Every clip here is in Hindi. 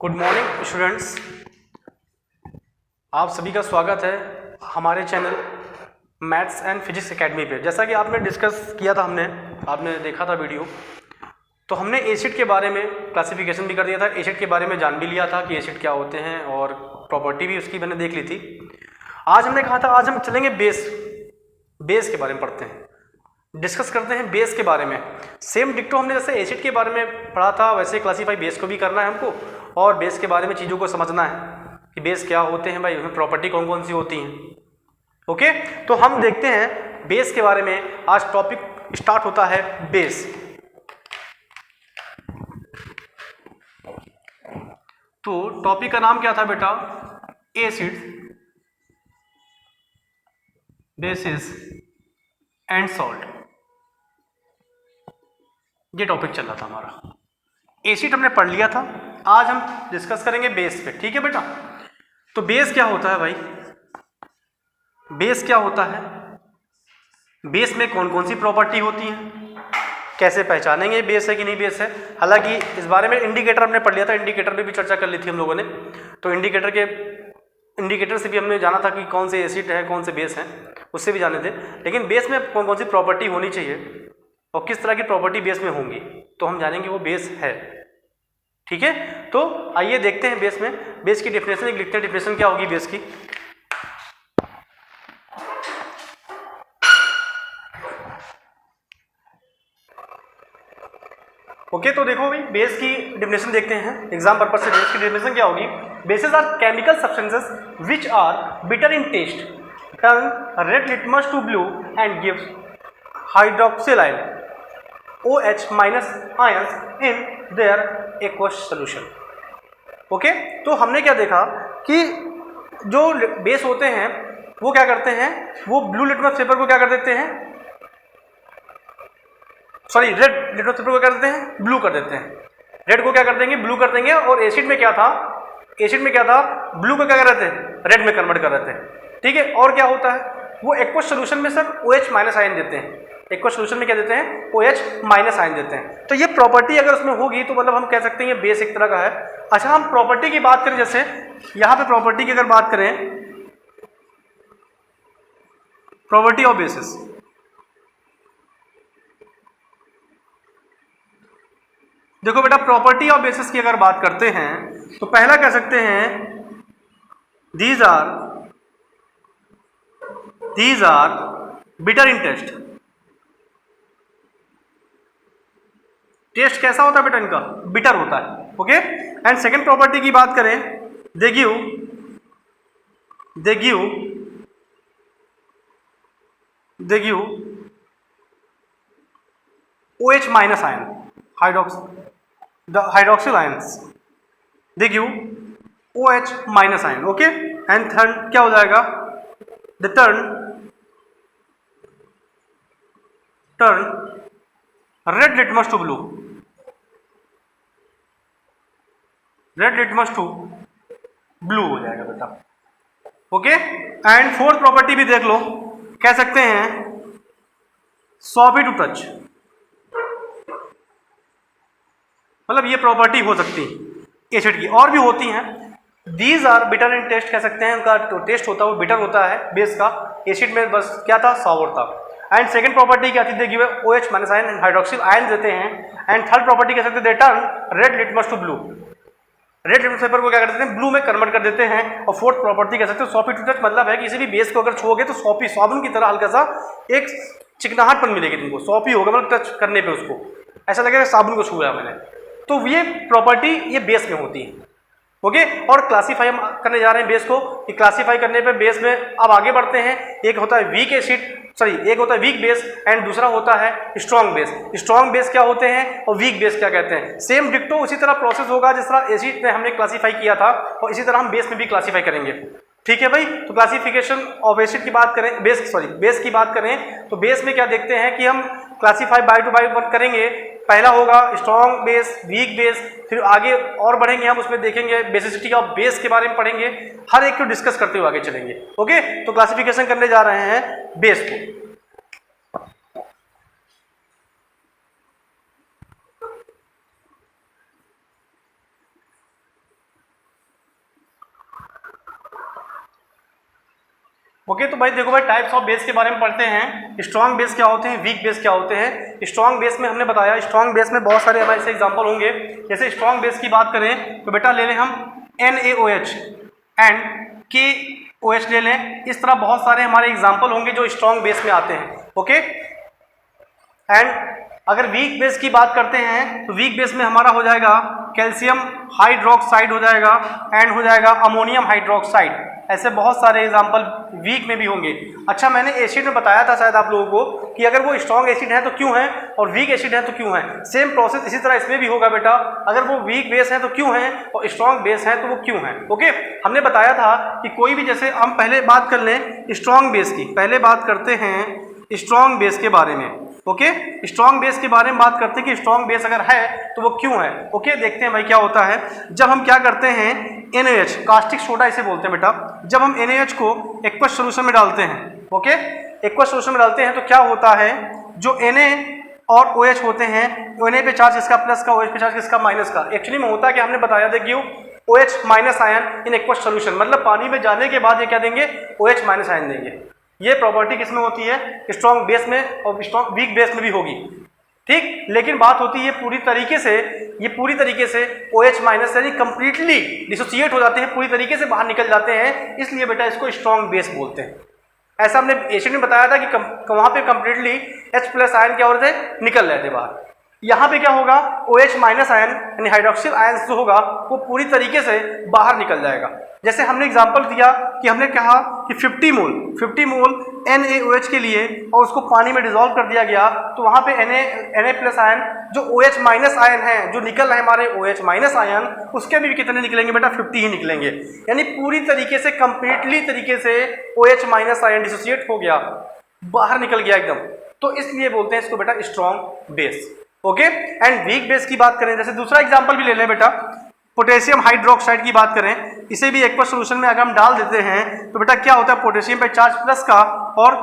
गुड मॉर्निंग स्टूडेंट्स, आप सभी का स्वागत है हमारे channel maths and physics academy पे। जैसा कि आपने डिस्कस किया था, आपने देखा था वीडियो, तो हमने एसिड के बारे में क्लासिफिकेशन भी कर दिया था, एसिड के बारे में जान भी लिया था कि एसिड क्या होते हैं और प्रॉपर्टी भी उसकी मैंने देख ली थी। आज हमने कहा था आज हम चलेंगे बेस के बारे में पढ़ते हैं, डिस्कस करते हैं बेस के बारे में। सेम डिक्टो हमने जैसे एसिड के बारे में पढ़ा था वैसे क्लासीफाई बेस को भी करना है हमको, और बेस के बारे में चीज़ों को समझना है कि बेस क्या होते हैं भाई, उसमें प्रॉपर्टी कौन कौन सी होती हैं। ओके, तो हम देखते हैं बेस के बारे में। आज टॉपिक स्टार्ट होता है बेस। तो टॉपिक का नाम क्या था बेटा? Acid, basis and salt. ये टॉपिक चल रहा था हमारा। एसिड हमने पढ़ लिया था, आज हम डिस्कस करेंगे बेस पे। ठीक है बेटा? तो बेस क्या होता है भाई? बेस क्या होता है? बेस में कौन कौन सी प्रॉपर्टी होती है, कैसे पहचानेंगे बेस है कि नहीं बेस है। हालांकि इस बारे में इंडिकेटर हमने पढ़ लिया था, इंडिकेटर पे भी चर्चा कर ली थी हम लोगों ने। तो इंडिकेटर से भी हमने जाना था कि कौन से एसिड है कौन से बेस हैं, उससे भी जाने थे। लेकिन बेस में कौन कौन सी प्रॉपर्टी होनी चाहिए और किस तरह की प्रॉपर्टी बेस में होंगी, तो हम जानेंगे वो बेस है। ठीक है, तो आइए देखते हैं बेस में। बेस की डेफिनेशन एक लिखते हैं, डेफिनेशन क्या होगी बेस की। ओके, तो देखो भाई बेस की डेफिनेशन देखते हैं एग्जाम पर्पज से। बेस की डेफिनेशन क्या होगी? Bases are chemical substances which are bitter in taste, turn red litmus to blue and gives hydroxyl ion OH minus ions in their aqueous solution. Okay, तो हमने क्या देखा कि जो बेस होते हैं वो क्या करते हैं, वो ब्लू लिटमस पेपर को क्या कर देते हैं, सॉरी रेड लिटमस पेपर को क्या करते हैं, ब्लू कर देते हैं। रेड को क्या कर देंगे, ब्लू कर देंगे। और एसिड में क्या था, ब्लू को क्या कर रहे थे, रेड में कन्वर्ट कर रहे थे। ठीक है, और क्या होता है, वो एक्वस सोल्यूशन में सर OH माइनस आयन देते हैं। एक्वस सोल्यूशन में क्या देते हैं, OH माइनस आयन देते हैं। तो ये प्रॉपर्टी अगर उसमें होगी तो मतलब हम कह सकते हैं ये बेस एक तरह का है। अच्छा, हम प्रॉपर्टी की बात करें, जैसे यहाँ पे प्रॉपर्टी की अगर बात करें, प्रॉपर्टी ऑफ बेसिस, देखो बेटा प्रॉपर्टी ऑफ बेसिस की अगर बात करते हैं तो पहला कह सकते हैं these are bitter in taste. Taste कैसा होता है बेटा इनका, बिटर होता है। ओके, एंड सेकंड प्रॉपर्टी की बात करें, they give OH minus ion, hydroxyl ions, they give OH minus ion. Okay, and third क्या हो जाएगा, the turn red litmus to blue, हो जाएगा बेटा। ओके, एंड फोर्थ प्रॉपर्टी भी देख लो, कह सकते हैं सॉफ्ट टू टच, मतलब ये प्रॉपर्टी हो सकती है एसिड की, और भी होती हैं। These are bitter in taste, कह सकते हैं उनका तो टेस्ट होता है वो बिटर होता है बेस का। एसिड में बस क्या था, सॉवर था। एंड सेकंड प्रॉपर्टी क्या थी, they give OH minus ion, hydroxyl ion देते हैं। एंड थर्ड प्रॉपर्टी कह सकते हैं they turn red litmus to blue, red litmus paper को क्या कर देते हैं, ब्लू में कन्वर्ट कर देते हैं। और फोर्थ प्रॉपर्टी कह सकते हैं सॉफ्ट टू टच, मतलब है कि किसी भी बेस को अगर छुओगे तो साबुन की तरह हल्का सा एक चिकनाहटपन मिलेगी तुमको, सॉफ्ट ही होगा, मतलब टच करने पे उसको ऐसा लगेगा साबुन को छुआ मैंने। तो ये प्रॉपर्टी ये बेस में होती है। ओके, और क्लासीफाई हम करने जा रहे हैं बेस को, कि क्लासीफाई करने पे बेस में अब आगे बढ़ते हैं। एक होता है एक होता है वीक बेस एंड दूसरा होता है स्ट्रॉन्ग बेस। स्ट्रॉन्ग बेस क्या होते हैं और वीक बेस क्या कहते हैं, सेम डिक्टो उसी तरह प्रोसेस होगा जिस तरह एसिड में हमने क्लासीफाई किया था, और इसी तरह हम बेस में भी क्लासीफाई करेंगे। ठीक है भाई, तो क्लासिफिकेशन ऑफ एसिड की बात करें, बेस की बात करें तो बेस में क्या देखते हैं कि हम क्लासीफाई बाय टू बाय करेंगे। पहला होगा स्ट्रॉन्ग बेस, वीक बेस, फिर आगे और बढ़ेंगे हम उसमें देखेंगे बेसिसिटी ऑफ बेस के बारे में पढ़ेंगे, हर एक को डिस्कस करते हुए आगे चलेंगे। ओके, तो क्लासिफिकेशन करने जा रहे हैं बेस को। ओके तो भाई देखो भाई टाइप्स ऑफ बेस के बारे में पढ़ते हैं। स्ट्रॉन्ग बेस क्या होते हैं, वीक बेस क्या होते हैं। स्ट्रॉन्ग बेस में हमने बताया, स्ट्रॉन्ग बेस में बहुत सारे हमारे से एग्जांपल होंगे। जैसे स्ट्रॉन्ग बेस की बात करें तो बेटा ले लें हम NaOH एंड KOH ले लें। इस तरह बहुत सारे हमारे एग्जांपल होंगे जो स्ट्रॉन्ग बेस में आते हैं। ओके एंड अगर वीक बेस की बात करते हैं तो वीक बेस में हमारा हो जाएगा कैल्शियम हाइड्रोक्साइड हो जाएगा एंड हो जाएगा अमोनियम हाइड्रोक्साइड। ऐसे बहुत सारे एग्जांपल वीक में भी होंगे। अच्छा मैंने एसिड में बताया था शायद आप लोगों को कि अगर वो स्ट्रॉन्ग एसिड है तो क्यों है और वीक एसिड है तो क्यों है। सेम प्रोसेस इसी तरह इसमें भी होगा बेटा, अगर वो वीक बेस है तो क्यों है और स्ट्रॉन्ग बेस है तो वो क्यों है। ओके हमने बताया था कि कोई भी, जैसे हम पहले बात कर लें स्ट्रॉन्ग बेस की, पहले बात करते हैं स्ट्रॉन्ग बेस के बारे में। ओके स्ट्रॉन्ग बेस के बारे में बात करते हैं कि स्ट्रॉन्ग बेस अगर है तो वो क्यों है। ओके देखते हैं भाई क्या होता है। जब हम क्या करते हैं NaOH, कास्टिक सोडा इसे बोलते हैं बेटा, जब हम NaOH को एक्वस सोल्यूशन में डालते हैं, ओके एक्वस सोल्यूशन में डालते हैं तो क्या होता है, जो Na और OH होते हैं, Na पे चार्ज किसका प्लस का, OH पे चार्ज किसका माइनस का। एक्चुअली में होता है कि हमने बताया देखिए OH minus ion in aqueous solution, मतलब पानी में जाने के बाद ये क्या देंगे, OH माइनस आयन देंगे। ये प्रॉपर्टी किसमें होती है, स्ट्रॉन्ग बेस में और स्ट्रॉन्ग वीक बेस में भी होगी। ठीक, लेकिन बात होती है पूरी तरीके से OH माइनस यानी कंप्लीटली डिसोसिएट हो जाते हैं, पूरी तरीके से बाहर निकल जाते हैं, इसलिए बेटा इसको स्ट्रॉन्ग बेस बोलते हैं। ऐसा हमने एसिड में बताया था कि वहां पे कंप्लीटली H प्लस आयन क्या हो रहे थे, निकल रहे थे बाहर। यहाँ पे क्या होगा, OH माइनस आयन यानी हाइड्रोक्सिल आयन जो होगा वो पूरी तरीके से बाहर निकल जाएगा। जैसे हमने एग्जांपल दिया कि हमने कहा कि 50 मोल NaOH के लिए और उसको पानी में डिसॉल्व कर दिया गया, तो वहाँ पे Na प्लस आयन जो OH माइनस आयन है, जो निकल रहे हैं हमारे OH माइनस आयन, उसके भी कितने निकलेंगे बेटा, 50 ही निकलेंगे। यानी पूरी तरीके से कंप्लीटली तरीके से OH माइनस आयन डिसोसिएट हो गया, बाहर निकल गया एकदम, तो इसलिए बोलते हैं इसको बेटा strong base. Okay and weak base की बात करें, जैसे दूसरा एग्जांपल भी ले लें बेटा, पोटेशियम हाइड्रोक्साइड की बात करें, इसे भी एक्वस सोल्यूशन में अगर हम डाल देते हैं तो बेटा क्या होता है, पोटेशियम पे चार्ज प्लस का और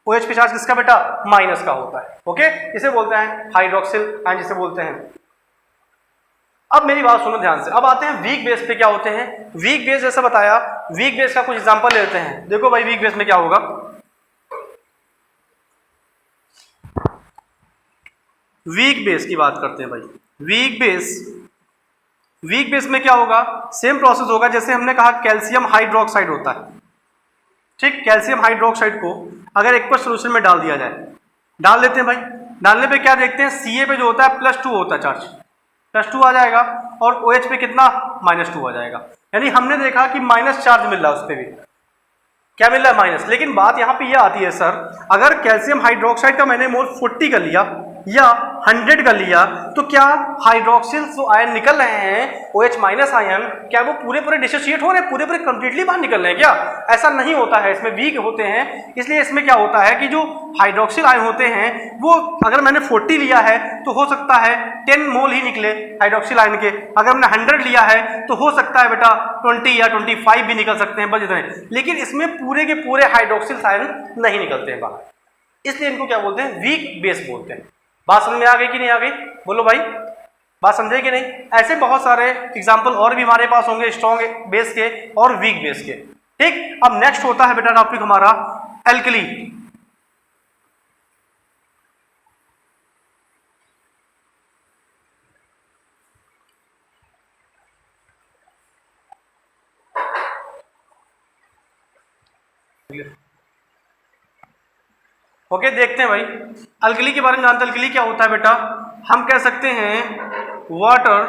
OH पे चार्ज किसका बेटा, माइनस का होता है। ओके इसे बोलते हैं हाइड्रोक्सिल आयन जिसे बोलते हैं। अब मेरी बात सुनो ध्यान से, अब आते हैं वीक बेस पे क्या होते हैं। वीक बेस जैसा बताया, वीक बेस का कुछ एग्जांपल लेते हैं। देखो भाई वीक बेस में क्या होगा, वीक बेस की बात करते हैं भाई। वीक बेस में क्या होगा, सेम प्रोसेस होगा जैसे हमने कहा कैल्शियम हाइड्रोक्साइड होता है। ठीक, कैल्शियम हाइड्रोक्साइड को अगर एक्वस सोल्यूशन में डाल दिया जाए, डाल देते हैं भाई, डालने पे क्या देखते हैं, Ca पे जो होता है +2 होता है चार्ज, +2 आ जाएगा और OH पे कितना, -2 आ जाएगा। यानी हमने देखा कि माइनस चार्ज मिल रहा है, उस पर भी क्या मिल रहा है, माइनस। लेकिन बात यहाँ पे ये आती है सर, अगर कैल्शियम हाइड्रोक्साइड का मैंने मोल 40 कर लिया या 100 कर लिया, तो क्या हाइड्रोक्सिल जो आयन निकल रहे हैं OH माइनस आयन, क्या वो पूरे डिसोसिएट हो रहे हैं, पूरे कंप्लीटली बाहर निकल रहे हैं क्या? ऐसा नहीं होता है, इसमें वीक होते हैं। इसलिए इसमें क्या होता है कि जो हाइड्रोक्सिल आयन होते हैं वो अगर मैंने 40 लिया है तो हो सकता है 10 मोल ही निकले हाइड्रोक्सिल आयन के, अगर मैंने 100 लिया है तो हो सकता है बेटा 20 या 25 भी निकल सकते हैं, बस इतने। लेकिन इसमें पूरे के पूरे हाइड्रोक्सिल आयन नहीं निकलते हैं बाहर, इसलिए इनको क्या बोलते हैं, वीक बेस बोलते हैं। बात समझ में आ गई कि नहीं आ गई, बोलो भाई, बात समझे कि नहीं। ऐसे बहुत सारे एग्जाम्पल और भी हमारे पास होंगे स्ट्रॉन्ग बेस के और वीक बेस के। ठीक, अब नेक्स्ट होता है बेटा टॉपिक हमारा एल्कली। ओके देखते हैं भाई अल्कली के बारे में जानते हैं। अल्कली क्या होता है बेटा, हम कह सकते हैं water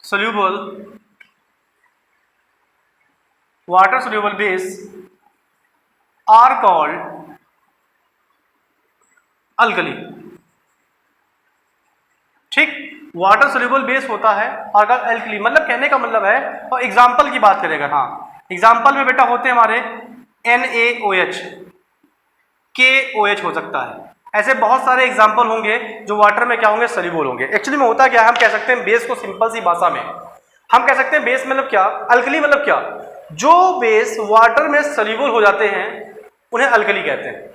soluble base are called alkali. ठीक, वाटर सोल्यूबल बेस होता है और अल्कली, मतलब कहने का मतलब है। और एग्जाम्पल की बात करेगा, हाँ एग्जाम्पल में बेटा होते हैं हमारे NaOH, KOH हो सकता है। ऐसे बहुत सारे एग्जाम्पल होंगे जो वाटर में क्या होंगे, सोल्यूबल होंगे। एक्चुअली में होता क्या है, हम कह सकते हैं बेस को सिंपल सी भाषा में हम कह सकते हैं बेस मतलब क्या, अल्कली मतलब क्या, जो बेस वाटर में सोल्यूबल हो जाते हैं उन्हें अल्कली कहते हैं।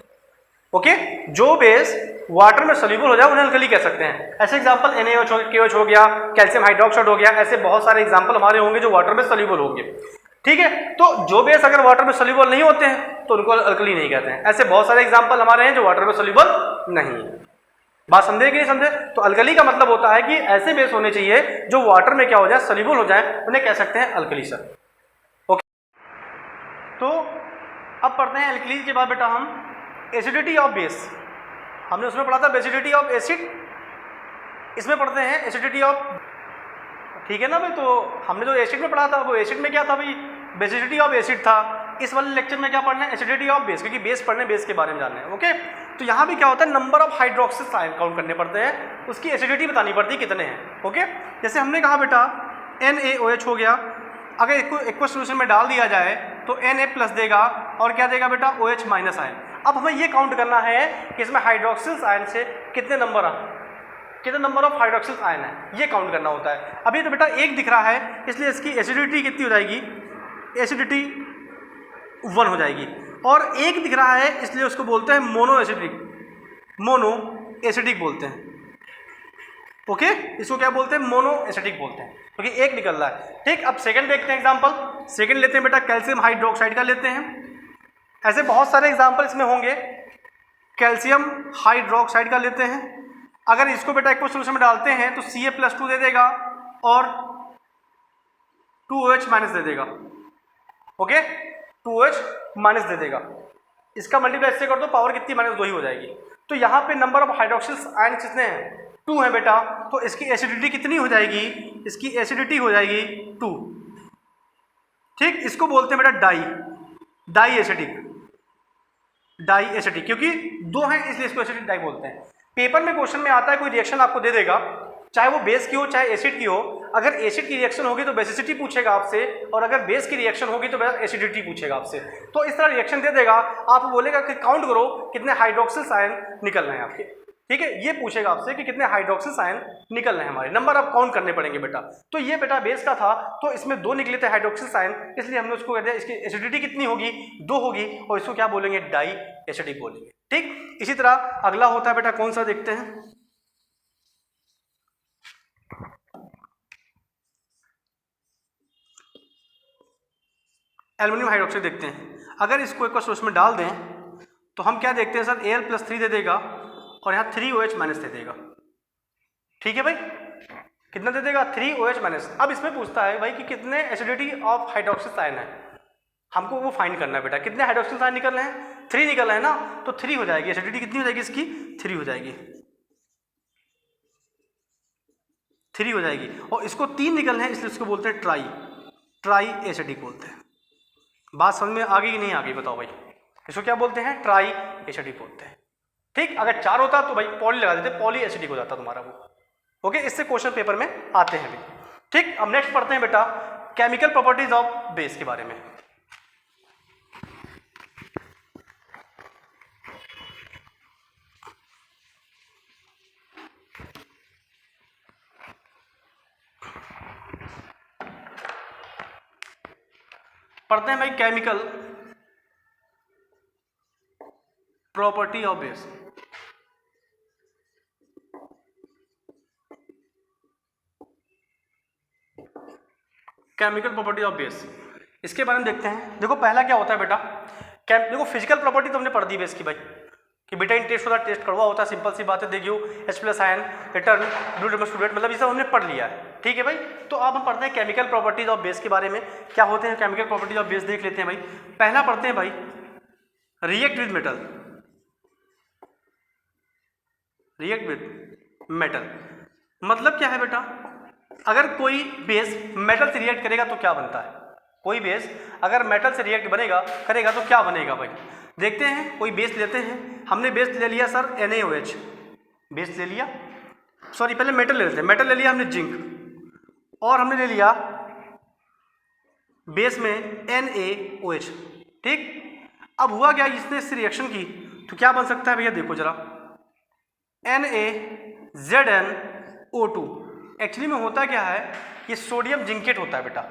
ओके, जो बेस वाटर में सोल्यूबल हो जाए उन्हें अल्कली कह सकते हैं। ऐसे एग्जांपल NaOH हो गया, KOH हो गया, कैल्शियम हाइड्रोक्साइड हो गया, ऐसे बहुत सारे एग्जांपल हमारे होंगे जो वाटर में सोल्यूबल होंगे। ठीक है, तो जो बेस अगर वाटर में सोल्यूबल नहीं होते हैं तो उनको अल्कली नहीं कहते हैं। ऐसे बहुत सारे एग्जाम्पल हमारे हैं जो वाटर में सोल्यूबल नहीं है। बात समझे कि नहीं समझे? तो अल्कली का मतलब होता है कि ऐसे बेस होने चाहिए जो वाटर में क्या हो जाए, सोल्यूबल हो जाए, उन्हें कह सकते हैं अल्कली सर। ओके, तो अब पढ़ते हैं अल्कली के बाद बेटा हम एसिडिटी ऑफ बेस। हमने उसमें पढ़ा था बेसिडिटी ऑफ एसिड, इसमें पढ़ते हैं एसिडिटी ऑफ, ठीक है ना भाई। तो हमने जो एसिड में पढ़ा था वो एसिड में क्या था भाई, बेसिडिटी ऑफ एसिड था। इस वाले लेक्चर में क्या पढ़ना है, एसिडिटी ऑफ बेस, क्योंकि बेस पढ़ने, बेस के बारे में जानना है। ओके, तो यहाँ भी क्या होता है, number of hydroxyl ion count करने पड़ते हैं, उसकी एसिडिटी बतानी पड़ती है कितने हैं। ओके, जैसे हमने कहा बेटा NaOH हो गया, अगर एक्वा सोल्यूशन में डाल दिया जाए तो Na+ देगा और क्या देगा बेटा, OH- आयन। अब हमें ये काउंट करना है कि इसमें हाइड्रोक्सिल आयन से कितने नंबर ऑफ हाइड्रोक्सिल आयन है, ये काउंट करना होता है। अभी तो बेटा एक दिख रहा है, इसलिए इसकी एसिडिटी कितनी हो जाएगी, एसिडिटी 1 हो जाएगी। और एक दिख रहा है इसलिए उसको बोलते हैं मोनो एसिडिक बोलते हैं। ओके, इसको क्या बोलते हैं, मोनो एसिडिक बोलते हैं, क्योंकि एक निकल रहा है। ठीक, अब सेकंड देखते हैं एग्जांपल। सेकंड लेते हैं बेटा कैल्शियम हाइड्रोक्साइड का लेते हैं। ऐसे बहुत सारे एग्जांपल इसमें होंगे। कैल्शियम हाइड्रोक्साइड का लेते हैं, अगर इसको बेटा एक्वा सोल्यूशन में डालते हैं तो Ca+2 दे देगा और 2OH- दे देगा। ओके, 2OH- दे देगा। इसका मल्टीप्लाई से कर दो, पावर कितनी, -2 ही हो जाएगी। तो यहाँ पे नंबर ऑफ हाइड्रोक्सिल आयन कितने हैं, 2 है बेटा। तो इसकी एसिडिटी कितनी हो जाएगी, इसकी एसिडिटी हो जाएगी 2। ठीक, इसको बोलते हैं बेटा डाई एसिडिक, क्योंकि 2 हैं इसलिए इसको एसिडिक डाई बोलते हैं। पेपर में क्वेश्चन में आता है, कोई रिएक्शन आपको दे देगा, चाहे वो बेस की हो चाहे एसिड की हो। अगर एसिड की रिएक्शन होगी तो बेसिसिटी पूछेगा आपसे, और अगर बेस की रिएक्शन होगी तो एसिडिटी पूछेगा आपसे। तो इस तरह रिएक्शन दे देगा, आप बोलेगा कि काउंट करो कितने हाइड्रोक्सिल आयन निकल रहे हैं आपके। ठीक है, ये पूछेगा आपसे कि कितने हाइड्रोक्सिल आयन निकल रहे हैं हमारे, नंबर आप काउंट करने पड़ेंगे बेटा। तो ये बेटा बेस का था, तो इसमें 2 निकले थे हाइड्रोक्सिल आयन, इसलिए हमने उसको कह दिया इसकी एसिडिटी कितनी होगी, 2 होगी, और इसको क्या बोलेंगे, डाई एसिडिक बोलेंगे। ठीक, इसी तरह अगला होता है बेटा कौन सा देखते हैं, एल्युमिनियम हाइड्रोक्साइड देखते हैं। अगर इसको एक सोर्स में डाल दें तो हम क्या देखते हैं सर, Al+3 दे देगा और यहाँ 3OH- दे देगा। ठीक है भाई, कितना दे देगा, 3OH-। अब इसमें पूछता है भाई कि कितने एसिडिटी ऑफ हाइड्रोक्सिल आयन है, हमको वो फाइंड करना है बेटा। कितने हाइड्रोक्सिल आयन निकल रहे हैं, 3 निकल रहे हैं ना, तो 3 हो जाएगी। एसिडिटी कितनी हो जाएगी इसकी, 3 हो जाएगी, 3 हो जाएगी। और इसको 3 निकल रहे हैं इसलिए इसको बोलते हैं ट्राई एसिडिक बोलते हैं। बात समझ में आ गई कि नहीं आ गई, बताओ भाई। इसको क्या बोलते हैं, ट्राई एसिडिक बोलते हैं। ठीक, अगर 4 होता तो भाई पॉली लगा देते, पॉली एसिडिक हो जाता तुम्हारा वो। ओके, इससे क्वेश्चन पेपर में आते हैं भी। ठीक, अब नेक्स्ट पढ़ते हैं बेटा केमिकल प्रॉपर्टीज ऑफ बेस के बारे में। पढ़ते हैं भाई chemical property of base. Chemical property of base, इसके बारे में देखते हैं। देखो पहला क्या होता है बेटा, देखो फिजिकल प्रॉपर्टी तो हमने पढ़ दी बेस की भाई, कि बेटा इन टेस्ट होता है, टेस्ट कड़वा होता है, सिंपल सी बात है। देखियो H+ आयन रिटर्न स्टूडेंट, मतलब ये सब हमने पढ़ लिया है। ठीक है भाई, तो अब हम पढ़ते हैं केमिकल प्रॉपर्टीज ऑफ बेस के बारे में। क्या होते हैं केमिकल प्रॉपर्टीज ऑफ बेस, देख लेते हैं भाई। पहला पढ़ते हैं भाई रिएक्ट विद मेटल। मतलब क्या है बेटा, अगर कोई बेस मेटल से रिएक्ट करेगा तो क्या बनता है, कोई बेस अगर मेटल से रिएक्ट करेगा तो क्या बनेगा भाई। देखते हैं, कोई बेस लेते हैं, हमने बेस ले लिया सर NaOH, बेस ले लिया, सॉरी पहले मेटल ले लेते हैं। मेटल ले लिया हमने जिंक, और हमने ले लिया बेस में NaOH। ठीक, अब हुआ क्या, इसने इससे रिएक्शन की तो क्या बन सकता है भैया, देखो जरा, NaZnO2। एक्चुअली में होता क्या है, ये सोडियम जिंकेट होता है बेटा,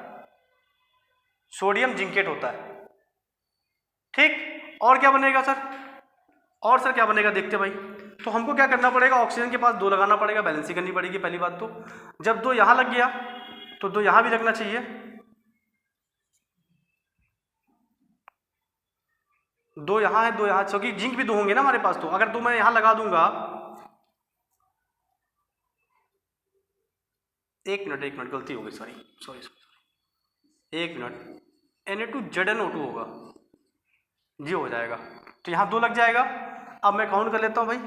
सोडियम जिंकेट होता है। ठीक, और क्या बनेगा सर, और सर क्या बनेगा देखते भाई। तो हमको क्या करना पड़ेगा, ऑक्सीजन के पास 2 लगाना पड़ेगा, बैलेंसिंग करनी पड़ेगी पहली बात तो। जब 2 यहाँ लग गया तो 2 यहाँ भी लगना चाहिए, दो यहाँ है, दो यहाँ, क्योंकि जिंक भी दो होंगे ना हमारे पास। तो अगर दो मैं यहाँ लगा दूंगा, एक मिनट गलती हो गई, सॉरी सॉरी सॉरी, एक मिनट, Na2ZnO2 होगा जी, हो जाएगा। तो यहाँ दो लग जाएगा। अब मैं काउंट कर लेता हूँ भाई,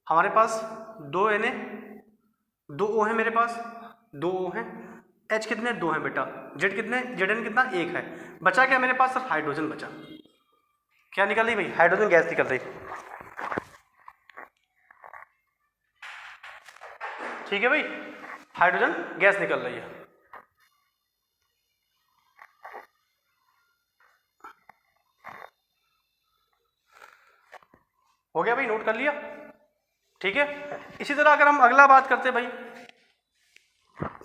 हमारे पास दो Na, दो O है मेरे पास, दो O हैं, H कितने, दो हैं बेटा, Z कितने, Zn कितना, एक है। बचा क्या मेरे पास सर, हाइड्रोजन बचा। क्या निकल रही भाई, हाइड्रोजन गैस निकल रही। ठीक है भाई, हाइड्रोजन गैस निकल रही है। हो गया भाई, नोट कर लिया। ठीक है, इसी तरह अगर हम अगला बात करते भाई,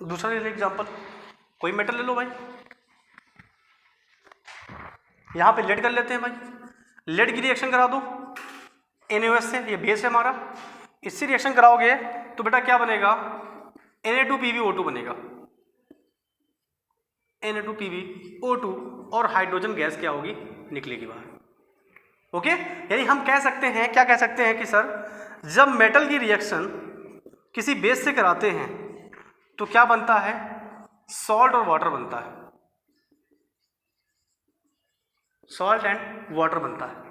दूसरा ले लो एग्जाम्पल, कोई मेटल ले लो भाई, यहाँ पे लेड कर लेते हैं भाई। लेड की रिएक्शन करा दो NaOH से, ये बेस है हमारा, इससे रिएक्शन कराओगे तो बेटा क्या बनेगा, Na2PbO2 बनेगा, Na2PbO2, और हाइड्रोजन गैस क्या होगी, निकलेगी बाहर। ओके, यानी हम कह सकते हैं, क्या कह सकते हैं कि सर जब मेटल की रिएक्शन किसी बेस से कराते हैं तो क्या बनता है, सॉल्ट और वाटर बनता है, सॉल्ट एंड वाटर बनता है।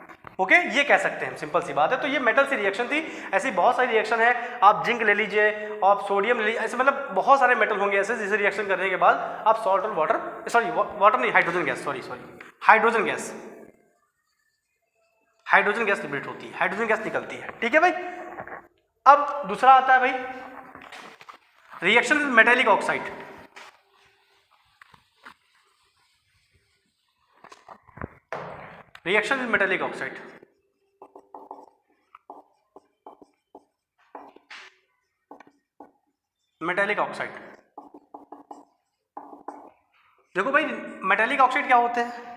ओके, ये कह सकते हैं, सिंपल सी बात है। तो ये मेटल से रिएक्शन थी। ऐसी बहुत सारी रिएक्शन है, आप जिंक ले लीजिए, आप सोडियम ले लीजिए, ऐसे मतलब बहुत सारे मेटल होंगे ऐसे जिसे रिएक्शन करने के बाद आप सॉल्ट और वाटर, सॉरी वाटर नहीं, hydrogen gas, sorry hydrogen gas, hydrogen gas liberate होती है, हाइड्रोजन गैस निकलती है। ठीक है भाई। अब दूसरा आता है भाई, reaction with metallic oxide. Reaction with metallic oxide, metallic oxide, देखो भाई मेटेलिक ऑक्साइड क्या होते हैं।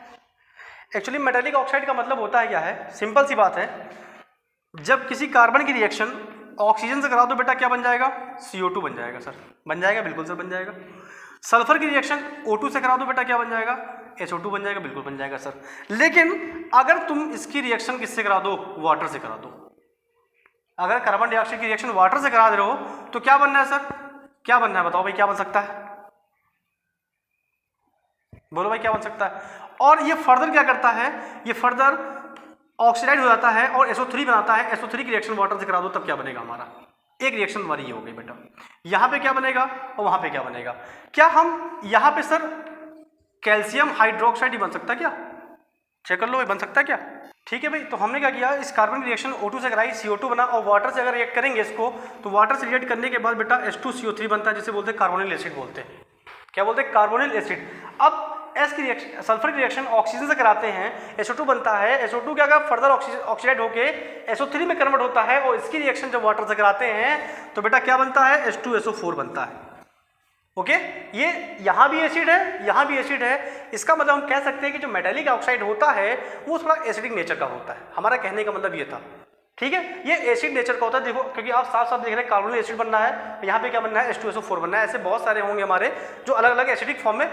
एक्चुअली मेटेलिक ऑक्साइड का मतलब होता है क्या है, सिंपल सी बात है, जब किसी कार्बन की रिएक्शन ऑक्सीजन से करा दो बेटा क्या बन जाएगा, CO2 बन जाएगा सर, बन जाएगा, बिल्कुल सर बन जाएगा। सल्फर की रिएक्शन O2 से करा दो बेटा क्या बन जाएगा, SO2 बन जाएगा, बिल्कुल बन जाएगा सर। लेकिन अगर तुम इसकी रिएक्शन किससे करा दो, वाटर से करा दो, अगर कार्बन डाइऑक्साइड की रिएक्शन वाटर से करा दे रहे हो तो क्या बनना है सर, क्या बनना है बताओ भाई, क्या बन सकता है, बोलो भाई क्या बन सकता है। और ये फर्दर क्या करता है, ये फर्दर ऑक्सीडाइज हो जाता है और SO3 बनाता है। SO3 की रिएक्शन वाटर से करा दो तब क्या बनेगा, हमारा एक रिएक्शन हमारी ये हो गई बेटा। यहाँ पे क्या बनेगा और वहाँ पे क्या बनेगा, क्या हम यहाँ पे सर कैल्शियम हाइड्रोक्साइड ही बन सकता है क्या, चेक कर लो भाई, बन सकता है क्या। ठीक है भाई, तो हमने क्या किया, इस कार्बन की रिएक्शन O2 से कराई, CO2 बना, और वाटर से अगर रिएक्ट करेंगे इसको तो वाटर से रिएक्ट करने के बाद बेटा H2CO3 बनता है, जिसे बोलते हैं कार्बोनिल एसिड बोलते हैं। क्या बोलते हैं, कार्बोनिल एसिड। अब एस की रिएक्शन, सल्फर की रिएक्शन ऑक्सीजन से कराते हैं, SO2 बनता है, SO2 क्या फर्दर ऑक्सीडाइड होके SO3 में कन्वर्ट होता है, और इसकी रिएक्शन जब वाटर से कराते हैं तो बेटा क्या बनता है, H2SO4 बनता है। ओके, ये यहाँ भी एसिड है, यहाँ भी एसिड है। इसका मतलब हम कह सकते हैं कि जो मेटेलिक ऑक्साइड होता है वो थोड़ा एसिडिक नेचर का होता है, हमारा कहने का मतलब ये था। ठीक है, ये एसिड नेचर का होता है, देखो क्योंकि आप साफ साफ देख रहे हैं कार्बोनिल एसिड बनना है, यहाँ पे क्या बनना है, H2SO4 बनना है। ऐसे बहुत सारे होंगे हमारे जो अलग अलग एसिडिक फॉर्म में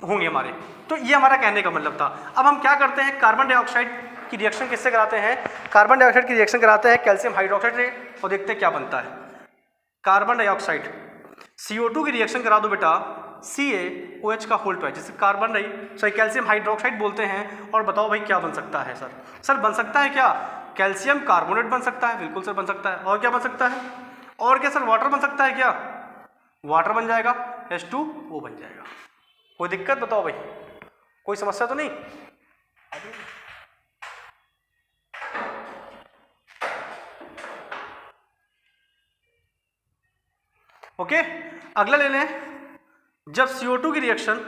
होंगे हमारे, तो ये हमारा कहने का मतलब था। अब हम क्या करते हैं, कार्बन डाइऑक्साइड की रिएक्शन किससे कराते हैं, कार्बन डाइऑक्साइड की रिएक्शन कराते हैं कैल्शियम हाइड्रोक्साइड से, और देखते हैं क्या बनता है। कार्बन डाइऑक्साइड CO2 की रिएक्शन करा दो बेटा CaOH का होल ट्वाइस, जिसे कार्बन कैल्शियम हाइड्रोक्साइड बोलते हैं, और बताओ भाई क्या बन सकता है सर बन सकता है क्या, कैल्शियम कार्बोनेट बन सकता है, बिल्कुल सर बन सकता है। और क्या बन सकता है, और क्या सर, वाटर बन सकता है क्या, वाटर बन जाएगा, H2O बन जाएगा। कोई दिक्कत बताओ भाई, कोई समस्या तो नहीं। ओके, अगला ले लें, जब CO2 की रिएक्शन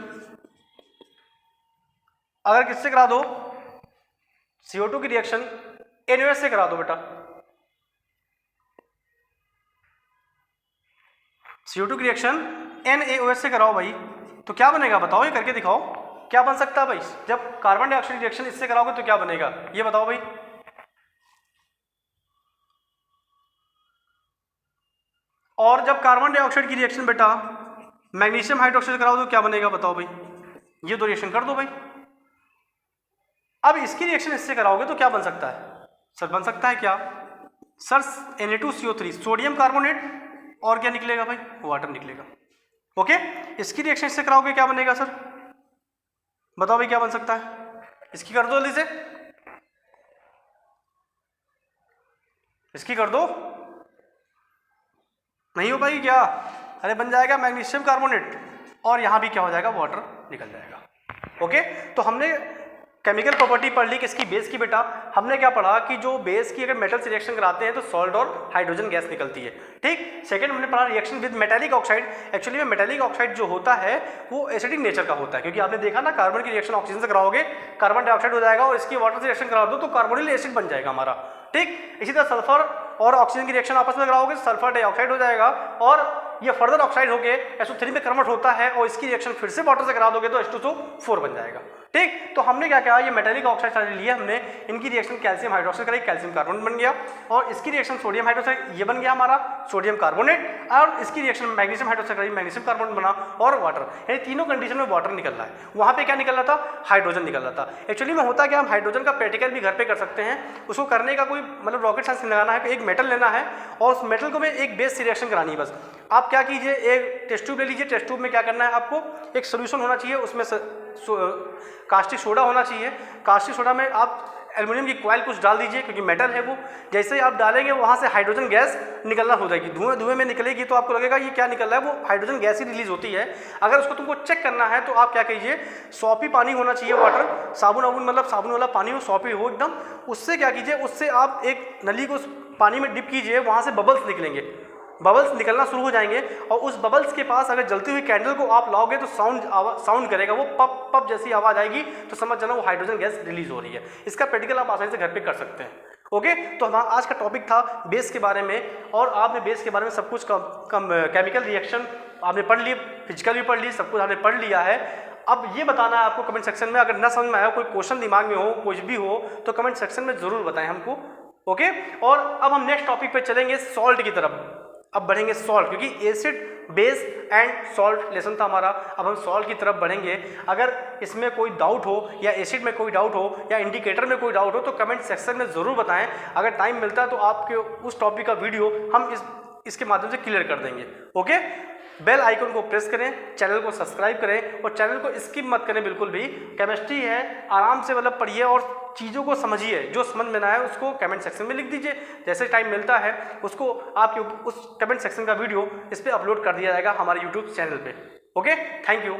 अगर किससे करा दो, CO2 की रिएक्शन NaOH से करा दो बेटा, CO2 की रिएक्शन NaOH से कराओ भाई, तो क्या बनेगा बताओ, ये करके दिखाओ क्या बन सकता है भाई। जब कार्बन डाइऑक्साइड रिएक्शन इससे कराओगे तो क्या बनेगा, ये बताओ भाई। और जब कार्बन डाइऑक्साइड की रिएक्शन बेटा मैग्नीशियम हाइड्रोक्साइड कराओ तो क्या बनेगा बताओ भाई, ये दो रिएक्शन कर दो भाई। अब इसकी रिएक्शन इससे कराओगे तो क्या बन सकता है सर? बन सकता है क्या सर? Na2CO3 सोडियम कार्बोनेट और क्या निकलेगा भाई? वाटर निकलेगा। ओके, इसकी रिएक्शन इससे कराओगे क्या बनेगा सर? बताओ भाई क्या बन सकता है? इसकी कर दो जल्दी से, इसकी कर दो। नहीं हो पाएगी क्या? अरे बन जाएगा मैग्नीशियम कार्बोनेट और यहाँ भी क्या हो जाएगा? वाटर निकल जाएगा। ओके, तो हमने केमिकल प्रॉपर्टी पढ़ ली किसकी? बेस की। बेटा हमने क्या पढ़ा कि जो बेस की अगर मेटल से रिएक्शन कराते हैं तो सॉल्ट और हाइड्रोजन गैस निकलती है। ठीक। सेकंड हमने पढ़ा reaction with metallic oxide. Actually में मेटालिक ऑक्साइड जो होता है वो एसिडिक नेचर का होता है, क्योंकि आपने देखा ना कार्बन की रिएक्शन ऑक्सीजन से कराओगे कार्बन डाइऑक्साइड हो जाएगा और इसकी वाटर से रिएक्शन करा दो तो कार्बोनिल एसिड बन जाएगा हमारा। ठीक। इसी तरह सल्फर और ऑक्सीजन की रिएक्शन आपस में कराओगे सल्फर डाइऑक्साइड हो जाएगा और ये फर्दर ऑक्साइड होके SO3 में कन्वर्ट होता है और इसकी रिएक्शन फिर से वाटर से करा दोगे तो H2SO4 बन जाएगा। ठीक। तो हमने क्या किया? ये मेटालिक ऑक्साइड सारे लिए हमने, इनकी रिएक्शन कैल्शियम हाइड्रोक्साइड कराई, कैल्शियम कार्बोनेट बन गया और इसकी रिएक्शन सोडियम हाइड्रोक्साइड ये बन गया हमारा सोडियम कार्बोनेट और इसकी रिएक्शन मैग्नीशियम हाइड्रोक्साइड कराई, मैग्नीशियम कार्बोनेट बना और वाटर। यानी तीनों कंडीशन में वाटर निकल रहा है। वहाँ पे क्या निकल रहा था? हाइड्रोजन निकल रहा था। एक्चुअली में होता क्या, हम हाइड्रोजन का प्रैक्टिकल भी घर पे कर सकते हैं। उसको करने का कोई मतलब रॉकेट साइंस लगाना है, एक मेटल लेना है और उस मेटल को में एक बेस से रिएक्शन करानी है बस। आप क्या कीजिए, एक टेस्ट ट्यूब ले लीजिए। टेस्ट ट्यूब में क्या करना है आपको? एक सोल्यूशन होना चाहिए, उसमें कास्टिक सोडा होना चाहिए। कास्टिक सोडा में आप एल्युमिनियम की कॉइल कुछ डाल दीजिए क्योंकि मेटल है वो। जैसे ही आप डालेंगे वहाँ से हाइड्रोजन गैस निकलना हो जाएगी, धुएं धुएं में निकलेगी तो आपको लगेगा ये क्या निकल रहा है, वो हाइड्रोजन गैस ही रिलीज होती है। अगर उसको तुमको चेक करना है तो आप क्या कीजिए, सॉपी पानी होना चाहिए, वाटर, साबुन वाबुन मतलब साबुन वाला पानी हो, सॉपी हो एकदम। उससे क्या कीजिए, उससे आप एक नली को पानी में डिप कीजिए, वहाँ से बबल्स निकलेंगे, बबल्स निकलना शुरू हो जाएंगे और उस बबल्स के पास अगर जलती हुई कैंडल को आप लाओगे तो साउंड करेगा, वो पप पप जैसी आवाज़ आएगी तो समझ जाना वो हाइड्रोजन गैस रिलीज हो रही है। इसका प्रैक्टिकल आप आसानी से घर पे कर सकते हैं। ओके, तो हमारा आज का टॉपिक था बेस के बारे में और आपने बेस के बारे में सब कुछ केमिकल रिएक्शन आपने पढ़ ली, फिजिकल भी पढ़ ली, सब कुछ आपने पढ़ लिया है। अब ये बताना है आपको कमेंट सेक्शन में, अगर ना समझ में आया, कोई क्वेश्चन दिमाग में हो, कुछ भी हो तो कमेंट सेक्शन में ज़रूर बताएं हमको। ओके, और अब हम नेक्स्ट टॉपिक पे चलेंगे सॉल्ट की तरफ। अब बढ़ेंगे सॉल्ट, क्योंकि acid base and salt lesson था हमारा। अब हम सॉल्ट की तरफ बढ़ेंगे। अगर इसमें कोई डाउट हो या एसिड में कोई डाउट हो या इंडिकेटर में कोई डाउट हो तो कमेंट सेक्शन में ज़रूर बताएं। अगर टाइम मिलता है तो आपके उस टॉपिक का वीडियो हम इसके माध्यम से क्लियर कर देंगे। ओके, बेल आइकन को प्रेस करें, चैनल को सब्सक्राइब करें और चैनल को स्किप मत करें बिल्कुल भी। केमिस्ट्री है, आराम से मतलब पढ़िए और चीज़ों को समझिए, जो समझ में ना आए उसको कमेंट सेक्शन में लिख दीजिए। जैसे टाइम मिलता है उसको आपके उस कमेंट सेक्शन का वीडियो इस पर अपलोड कर दिया जाएगा हमारे यूट्यूब चैनल पे। Okay, thank you.